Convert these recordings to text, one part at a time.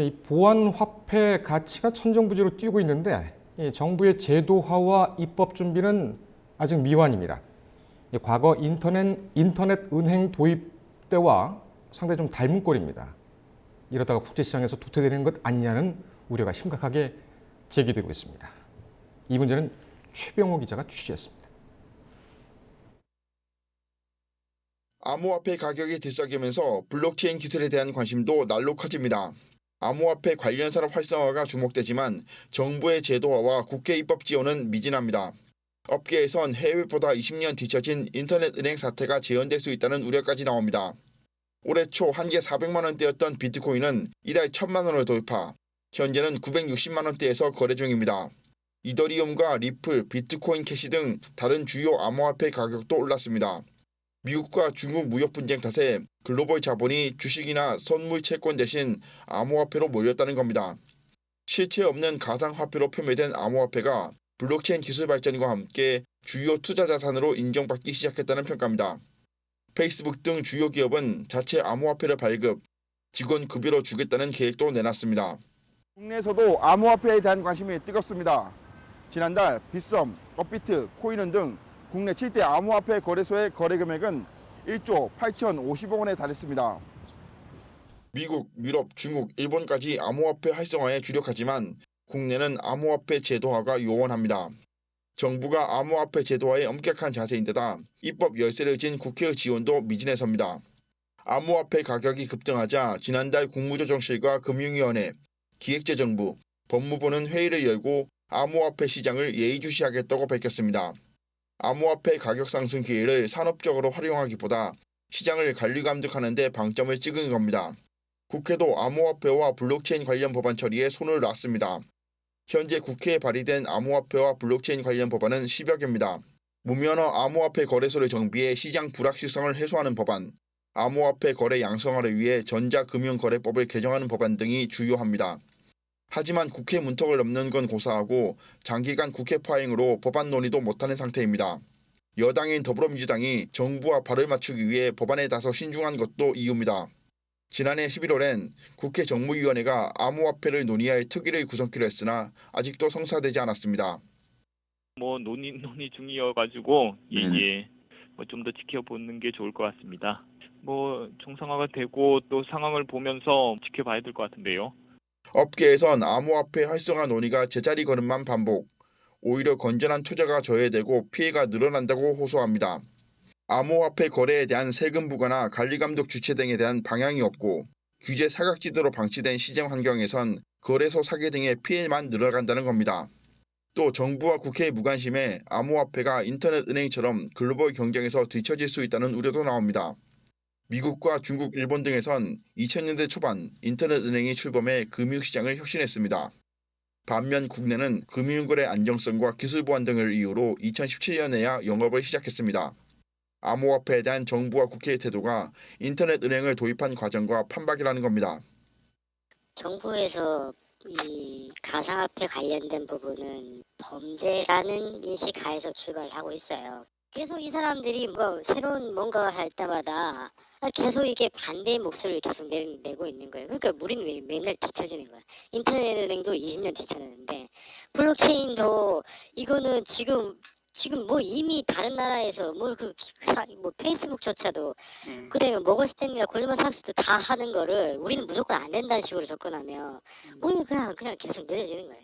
이 보안화폐 가치가 천정부지로 뛰고 있는데 이 정부의 제도화와 입법 준비는 아직 미완입니다. 과거 인터넷 은행 도입 때와 상당히 좀 닮은 꼴입니다. 이러다가 국제시장에서 도태되는 것 아니냐는 우려가 심각하게 제기되고 있습니다. 이 문제는 최병호 기자가 취재했습니다. 암호화폐 가격이 들썩이면서 블록체인 기술에 대한 관심도 날로 커집니다. 암호화폐 관련 산업 활성화가 주목되지만 정부의 제도화와 국회 입법 지원은 미진합니다. 업계에선 해외보다 20년 뒤처진 인터넷 은행 사태가 재현될 수 있다는 우려까지 나옵니다. 올해 초 한 개 400만 원대였던 비트코인은 이달 1,000만 원을 돌파, 현재는 960만 원대에서 거래 중입니다. 이더리움과 리플, 비트코인 캐시 등 다른 주요 암호화폐 가격도 올랐습니다. 미국과 중국 무역 분쟁 탓에 글로벌 자본이 주식이나 선물 채권 대신 암호화폐로 몰렸다는 겁니다. 실체 없는 가상화폐로 표매된 암호화폐가 블록체인 기술 발전과 함께 주요 투자 자산으로 인정받기 시작했다는 평가입니다. 페이스북 등 주요 기업은 자체 암호화폐를 발급, 직원 급여로 주겠다는 계획도 내놨습니다. 국내에서도 암호화폐에 대한 관심이 뜨겁습니다. 지난달 빗썸, 업비트, 코인원 등 국내 7대 암호화폐 거래소의 거래 금액은 1조 8,050억 원에 달했습니다. 미국, 유럽, 중국, 일본까지 암호화폐 활성화에 주력하지만 국내는 암호화폐 제도화가 요원합니다. 정부가 암호화폐 제도화에 엄격한 자세인데다 입법 열쇠를 진 국회의 지원도 미진해서입니다. 암호화폐 가격이 급등하자 지난달 국무조정실과 금융위원회, 기획재정부, 법무부는 회의를 열고 암호화폐 시장을 예의주시하겠다고 밝혔습니다. 암호화폐 가격 상승 기회를 산업적으로 활용하기보다 시장을 관리감독하는 데 방점을 찍은 겁니다. 국회도 암호화폐와 블록체인 관련 법안 처리에 손을 놨습니다. 현재 국회에 발의된 암호화폐와 블록체인 관련 법안은 10여 개입니다. 무면허 암호화폐 거래소를 정비해 시장 불확실성을 해소하는 법안, 암호화폐 거래 양성화를 위해 전자금융거래법을 개정하는 법안 등이 주요합니다. 하지만 국회 문턱을 넘는 건 고사하고 장기간 국회 파행으로 법안 논의도 못하는 상태입니다. 여당인 더불어민주당이 정부와 발을 맞추기 위해 법안에 다소 신중한 것도 이유입니다. 지난해 11월엔 국회 정무위원회가 암호화폐를 논의할 특위를 구성키로 했으나 아직도 성사되지 않았습니다. 논의 중이어가지고 좀 더 지켜보는 게 좋을 것 같습니다. 정상화가 되고 또 상황을 보면서 지켜봐야 될 것 같은데요. 업계에선 암호화폐 활성화 논의가 제자리 걸음만 반복, 오히려 건전한 투자가 저해되고 피해가 늘어난다고 호소합니다. 암호화폐 거래에 대한 세금 부과나 관리감독 주체 등에 대한 방향이 없고 규제 사각지대로 방치된 시장 환경에선 거래소 사기 등의 피해만 늘어간다는 겁니다. 또 정부와 국회의 무관심에 암호화폐가 인터넷 은행처럼 글로벌 경쟁에서 뒤처질 수 있다는 우려도 나옵니다. 미국과 중국, 일본 등에선 2000년대 초반 인터넷 은행이 출범해 금융시장을 혁신했습니다. 반면 국내는 금융거래 안정성과 기술 보안 등을 이유로 2017년에야 영업을 시작했습니다. 암호화폐에 대한 정부와 국회의 태도가 인터넷 은행을 도입한 과정과 판박이라는 겁니다. 정부에서 이 가상화폐 관련된 부분은 범죄라는 인식 하에서 출발을 하고 있어요. 계속 이 사람들이 새로운 뭔가 할 때마다 계속 이게 반대의 목소리를 계속 내고 있는 거예요. 그러니까 우리는 맨날 뒤처지는 거야. 인터넷 은행도 20년 뒤처졌는데 블록체인도 이거는 지금 이미 다른 나라에서 페이스북조차도 그다음에 모건스탠리나 골드만삭스도 다 하는 거를 우리는 무조건 안 된다는 식으로 접근하면 우리는 그냥 계속 느려지는 거예요.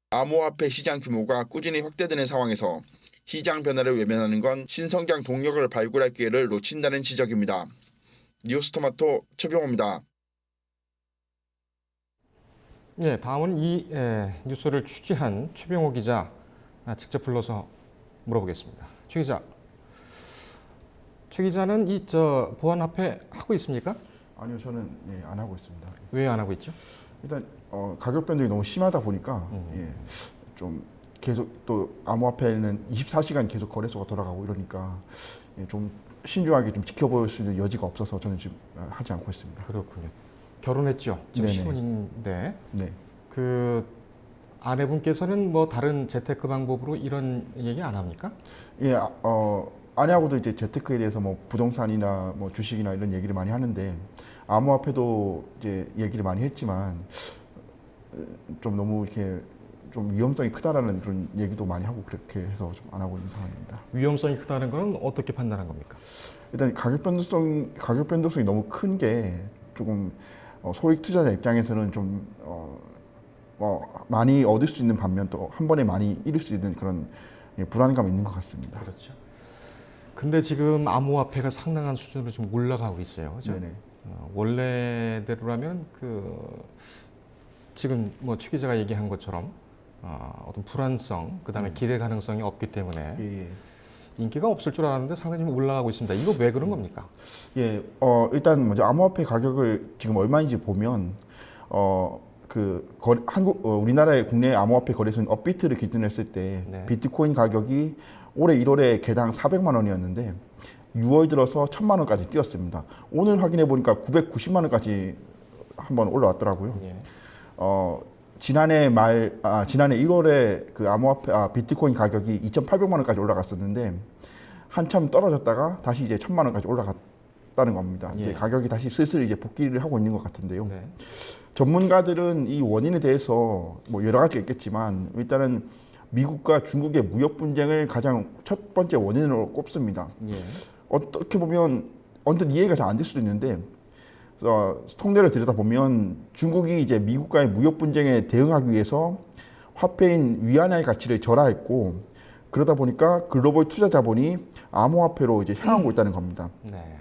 암호화폐 시장 규모가 꾸준히 확대되는 상황에서 시장 변화를 외면하는 건 신성장 동력을 발굴할 기회를 놓친다는 지적입니다. 뉴스토마토 최병호입니다. 다음은 이 뉴스를 취재한 최병호 기자 직접 불러서 물어보겠습니다. 최 기자는 보안화폐 하고 있습니까? 아니요, 저는 안 하고 있습니다. 왜 안 하고 있죠? 일단 가격 변동이 너무 심하다 보니까 좀 계속 또 암호화폐는 24시간 계속 거래소가 돌아가고 이러니까 좀 신중하게 좀 지켜볼 수 있는 여지가 없어서 저는 지금 하지 않고 있습니다. 그렇군요. 결혼했죠. 지금 네네. 신혼인데 네. 그 아내분께서는 다른 재테크 방법으로 이런 얘기 안 합니까? 예, 아내하고도 이제 재테크에 대해서 부동산이나 주식이나 이런 얘기를 많이 하는데 암호화폐도 이제 얘기를 많이 했지만 좀 너무 이렇게 좀 위험성이 크다라는 그런 얘기도 많이 하고 그렇게 해서 좀 안 하고 있는 상황입니다. 위험성이 크다는 것은 어떻게 판단한 겁니까? 일단 가격 변동성이 너무 큰 게 조금 소액 투자자 입장에서는 좀 많이 얻을 수 있는 반면 또 한 번에 많이 잃을 수 있는 그런 불안감이 있는 것 같습니다. 그렇죠. 근데 지금 암호화폐가 상당한 수준으로 지금 올라가고 있어요. 그죠? 네네. 원래대로라면 지금 뭐 최 기자가 얘기한 것처럼 어떤 불안성, 그다음에 기대 가능성이 없기 때문에 예, 예. 인기가 없을 줄 알았는데 상당히 좀 올라가고 있습니다. 이거 왜 그런 겁니까? 예, 일단 먼저 암호화폐 가격을 지금 얼마인지 보면 우리나라의 국내 암호화폐 거래소인 업비트를 기준으로 했을 때 네. 비트코인 가격이 올해 1월에 개당 400만 원이었는데 6월 들어서 1000만 원까지 뛰었습니다. 오늘 확인해 보니까 990만 원까지 한번 올라왔더라고요. 예. 지난해 1월에 그 비트코인 가격이 2,800만 원까지 올라갔었는데 한참 떨어졌다가 다시 이제 1,000만 원까지 올라갔다는 겁니다. 예. 이제 가격이 다시 슬슬 이제 복귀를 하고 있는 것 같은데요. 네. 전문가들은 이 원인에 대해서 뭐 여러 가지가 있겠지만 일단은 미국과 중국의 무역 분쟁을 가장 첫 번째 원인으로 꼽습니다. 예. 어떻게 보면 언뜻 이해가 잘 안 될 수도 있는데 통계를 들여다보면 중국이 이제 미국과의 무역 분쟁에 대응하기 위해서 화폐인 위안화의 가치를 절하했고 그러다 보니까 글로벌 투자 자본이 암호화폐로 이제 향하고 있다는 겁니다. 네.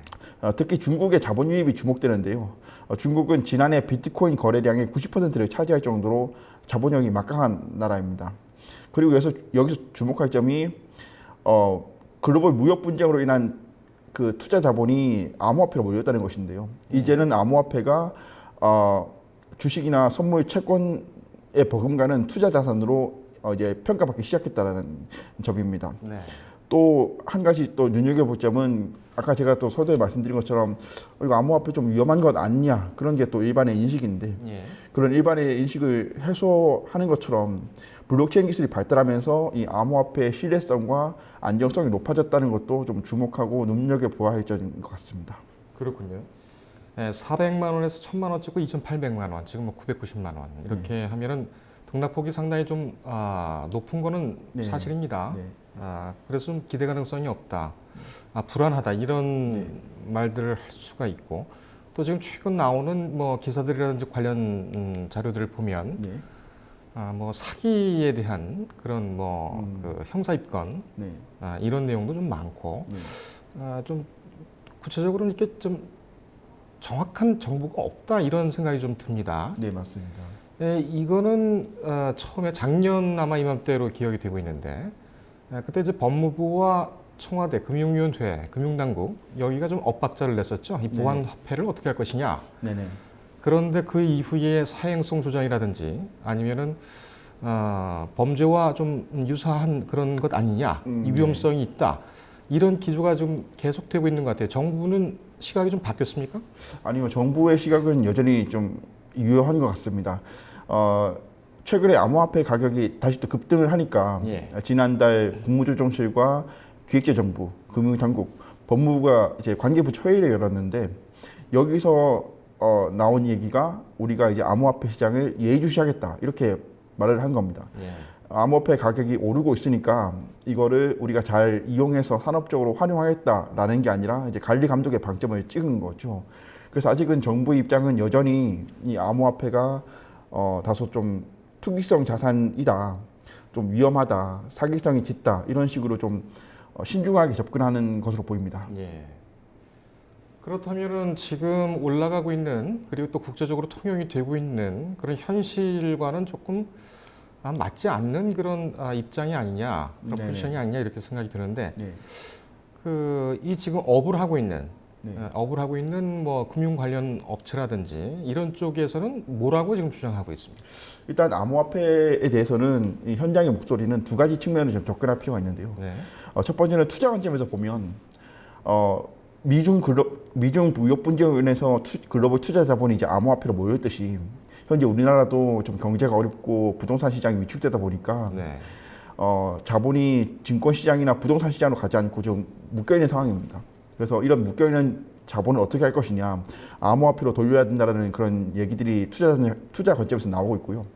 특히 중국의 자본 유입이 주목되는데요. 중국은 지난해 비트코인 거래량의 90%를 차지할 정도로 자본력이 막강한 나라입니다. 그리고 여기서 주목할 점이 글로벌 무역 분쟁으로 인한 그 투자 자본이 암호화폐로 몰렸다는 것인데요. 이제는 암호화폐가 주식이나 선물 채권에 버금가는 투자 자산으로 이제 평가받기 시작했다는 점입니다. 네. 또 한 가지 또 눈여겨볼 점은 아까 제가 또 서두에 말씀드린 것처럼 이거 암호화폐 좀 위험한 것 아니냐 그런 게 또 일반의 인식인데 예. 그런 일반의 인식을 해소하는 것처럼 블록체인 기술이 발달하면서 이 암호화폐의 신뢰성과 안정성이 높아졌다는 것도 좀 주목하고 눈여겨보아야 할 점인 것 같습니다. 그렇군요. 400만 원에서 1000만 원 찍고 2,800만 원, 지금 뭐 990만 원 이렇게 하면은 등락폭이 상당히 좀 높은 거는 네. 사실입니다. 네. 그래서 좀 기대 가능성이 없다, 불안하다 이런 말들을 할 수가 있고 또 지금 최근 나오는 뭐 기사들이라든지 관련 자료들을 보면 네. 뭐 사기에 대한 그런 그 형사 입건 네. 이런 내용도 좀 많고 네. 좀 구체적으로는 이렇게 좀 정확한 정보가 없다 이런 생각이 좀 듭니다. 네, 맞습니다. 이거는 처음에 작년 아마 이맘때로 기억이 되고 있는데 그때 이제 법무부와 청와대, 금융위원회, 금융당국 여기가 좀 엇박자를 냈었죠. 이 보안 화폐를 어떻게 할 것이냐. 네네. 그런데 그 이후에 사행성 조장이라든지 아니면은 범죄와 좀 유사한 그런 것 아니냐, 이 위험성이 있다. 이런 기조가 좀 계속되고 있는 것 같아요. 정부는 시각이 좀 바뀌었습니까? 아니요, 정부의 시각은 여전히 좀 유효한 것 같습니다. 최근에 암호화폐 가격이 다시 또 급등을 하니까 예. 지난달 국무조정실과 기획재정부, 금융당국, 법무부가 이제 관계부처 회의를 열었는데 여기서 나온 얘기가 우리가 이제 암호화폐 시장을 예의주시하겠다 이렇게 말을 한 겁니다. 예. 암호화폐 가격이 오르고 있으니까 이거를 우리가 잘 이용해서 산업적으로 활용하겠다라는 게 아니라 이제 관리 감독의 방점을 찍은 거죠. 그래서 아직은 정부 입장은 여전히 이 암호화폐가 다소 좀 투기성 자산이다, 좀 위험하다, 사기성이 짙다 이런 식으로 좀 신중하게 접근하는 것으로 보입니다. 예. 그렇다면은 지금 올라가고 있는 그리고 또 국제적으로 통용이 되고 있는 그런 현실과는 조금 맞지 않는 그런 입장이 아니냐, 그런 네네. 포지션이 아니냐 이렇게 생각이 드는데 네. 이 지금 업을 하고 있는 뭐 금융 관련 업체라든지 이런 쪽에서는 뭐라고 지금 주장하고 있습니다. 일단 암호화폐에 대해서는 이 현장의 목소리는 두 가지 측면을 좀 접근할 필요가 있는데요. 네. 첫 번째는 투자 관점에서 보면 미중 무역 분쟁으로 인해서 글로벌 투자 자본이 이제 암호화폐로 모였듯이 현재 우리나라도 좀 경제가 어렵고 부동산 시장이 위축되다 보니까 네. 자본이 증권 시장이나 부동산 시장으로 가지 않고 좀 묶여 있는 상황입니다. 그래서 이런 묶여 있는 자본을 어떻게 할 것이냐, 암호화폐로 돌려야 된다라는 그런 얘기들이 투자 관점에서 나오고 있고요.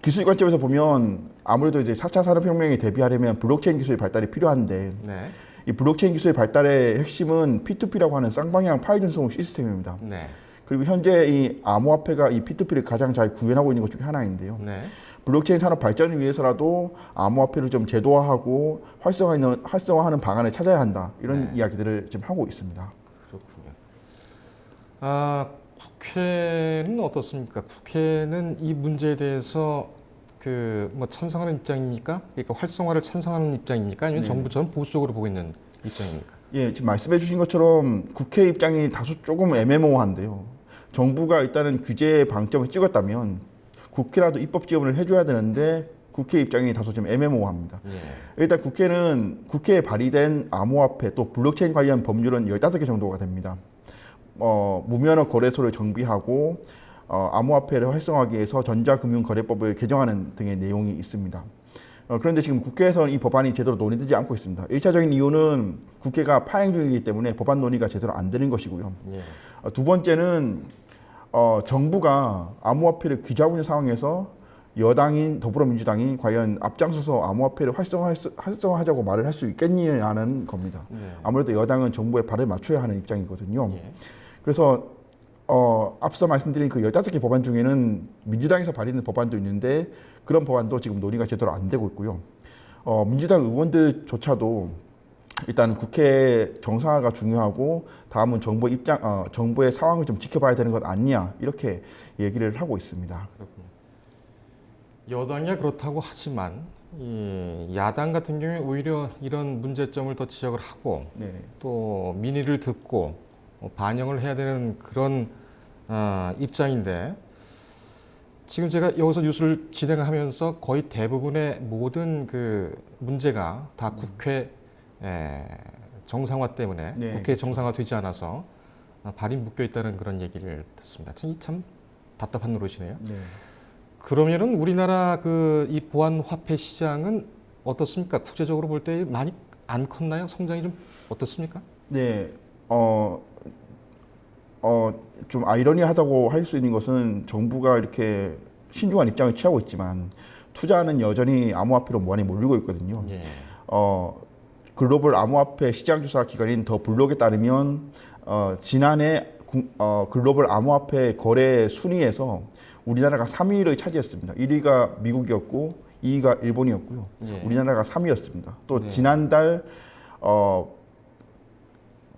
기술 관점에서 보면 아무래도 이제 4차 산업혁명에 대비하려면 블록체인 기술의 발달이 필요한데 네. 이 블록체인 기술의 발달의 핵심은 P2P라고 하는 쌍방향 파일 전송 시스템입니다. 네. 그리고 현재 이 암호화폐가 이 P2P를 가장 잘 구현하고 있는 것 중에 하나인데요. 네. 블록체인 산업 발전을 위해서라도 암호화폐를 좀 제도화하고 활성화하는 방안을 찾아야 한다. 이런 이야기들을 지금 하고 있습니다. 그렇군요. 아, 국회는 어떻습니까? 국회는 이 문제에 대해서 그 뭐 찬성하는 입장입니까? 그러니까 활성화를 찬성하는 입장입니까? 아니면 네. 정부 전 보수적으로 보고 있는 입장입니까? 예, 지금 말씀해 주신 것처럼 국회 입장이 다소 조금 애매모호한데요. 정부가 일단은 규제의 방점을 찍었다면 국회라도 입법 지원을 해줘야 되는데 국회 입장이 다소 좀 애매모호합니다. 예. 일단 국회에 발의된 암호화폐 또 블록체인 관련 법률은 15개 정도가 됩니다. 무면허 거래소를 정비하고 암호화폐를 활성화하기 위해서 전자금융거래법을 개정하는 등의 내용이 있습니다. 그런데 지금 국회에서는 이 법안이 제대로 논의되지 않고 있습니다. 1차적인 이유는 국회가 파행 중이기 때문에 법안 논의가 제대로 안 되는 것이고요. 예. 두 번째는 정부가 암호화폐를 규제하고 있는 상황에서 여당인 더불어민주당이 과연 앞장서서 암호화폐를 활성화하자고 말을 할 수 있겠냐는 겁니다. 네. 아무래도 여당은 정부에 발을 맞춰야 하는 입장이거든요. 예. 그래서 앞서 말씀드린 그 15개 법안 중에는 민주당에서 발의된 법안도 있는데 그런 법안도 지금 논의가 제대로 안 되고 있고요. 민주당 의원들조차도 일단 국회 정상화가 중요하고 다음은 정부의 상황을 좀 지켜봐야 되는 것 아니냐 이렇게 얘기를 하고 있습니다. 그렇군요. 여당이 그렇다고 하지만 이 야당 같은 경우에 오히려 이런 문제점을 더 지적을 하고 네. 또 민의를 듣고 반영을 해야 되는 그런 입장인데 지금 제가 여기서 뉴스를 진행하면서 거의 대부분의 모든 그 문제가 다 국회 정상화 때문에 네, 국회 그렇죠. 정상화되지 않아서 발이 묶여 있다는 그런 얘기를 듣습니다. 참 답답한 노릇이네요. 네. 그러면은 우리나라 이 보안 화폐 시장은 어떻습니까? 국제적으로 볼 때 많이 안 컸나요? 성장이 좀 어떻습니까? 네. 좀 아이러니하다고 할 수 있는 것은 정부가 이렇게 신중한 입장을 취하고 있지만 투자는 여전히 암호화폐로 많이 몰리고 있거든요. 예. 글로벌 암호화폐 시장조사 기관인 더 블록에 따르면 지난해 글로벌 암호화폐 거래 순위에서 우리나라가 3위를 차지했습니다. 1위가 미국이었고 2위가 일본이었고요. 예. 우리나라가 3위였습니다. 또 네. 지난달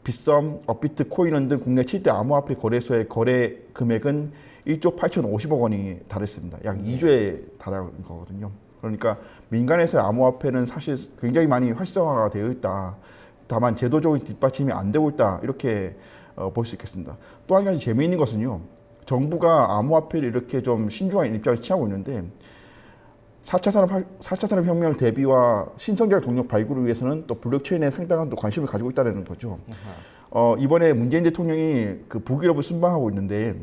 빗썸, 업비트, 코인원 등 국내 7대 암호화폐 거래소의 거래 금액은 1조 8,050억 원이 달했습니다. 약 2조에 달하는 거거든요. 그러니까 민간에서의 암호화폐는 사실 굉장히 많이 활성화가 되어 있다. 다만 제도적인 뒷받침이 안 되고 있다. 이렇게 볼 수 있겠습니다. 또 한 가지 재미있는 것은요. 정부가 암호화폐를 이렇게 좀 신중한 입장을 취하고 있는데 4차 산업혁명 대비와 신성장 동력 발굴을 위해서는 또 블록체인에 상당한 또 관심을 가지고 있다는 거죠. 이번에 문재인 대통령이 그 북유럽을 순방하고 있는데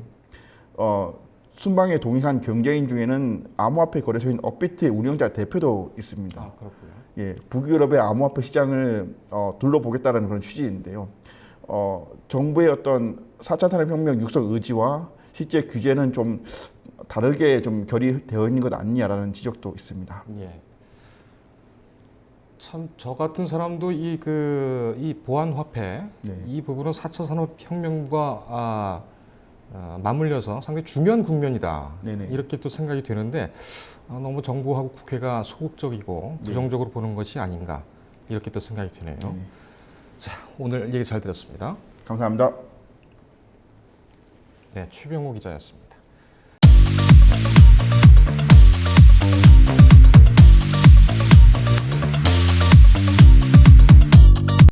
순방에 동행한 경제인 중에는 암호화폐 거래소인 업비트의 운영자 대표도 있습니다. 아, 그렇고요. 예, 북유럽의 암호화폐 시장을 둘러보겠다는 그런 취지인데요. 정부의 어떤 4차 산업혁명 육성 의지와 실제 규제는 좀 다르게 좀 결의되어 있는 것 아니냐라는 지적도 있습니다. 예. 참 저 같은 사람도 이 보안 화폐 네. 이 부분은 4차 산업혁명과 맞물려서 상당히 중요한 국면이다. 네네. 이렇게 또 생각이 되는데 너무 정부하고 국회가 소극적이고 부정적으로 보는 것이 아닌가 이렇게 또 생각이 드네요. 네. 자, 오늘 얘기 잘 들었습니다. 감사합니다. 네, 최병호 기자였습니다.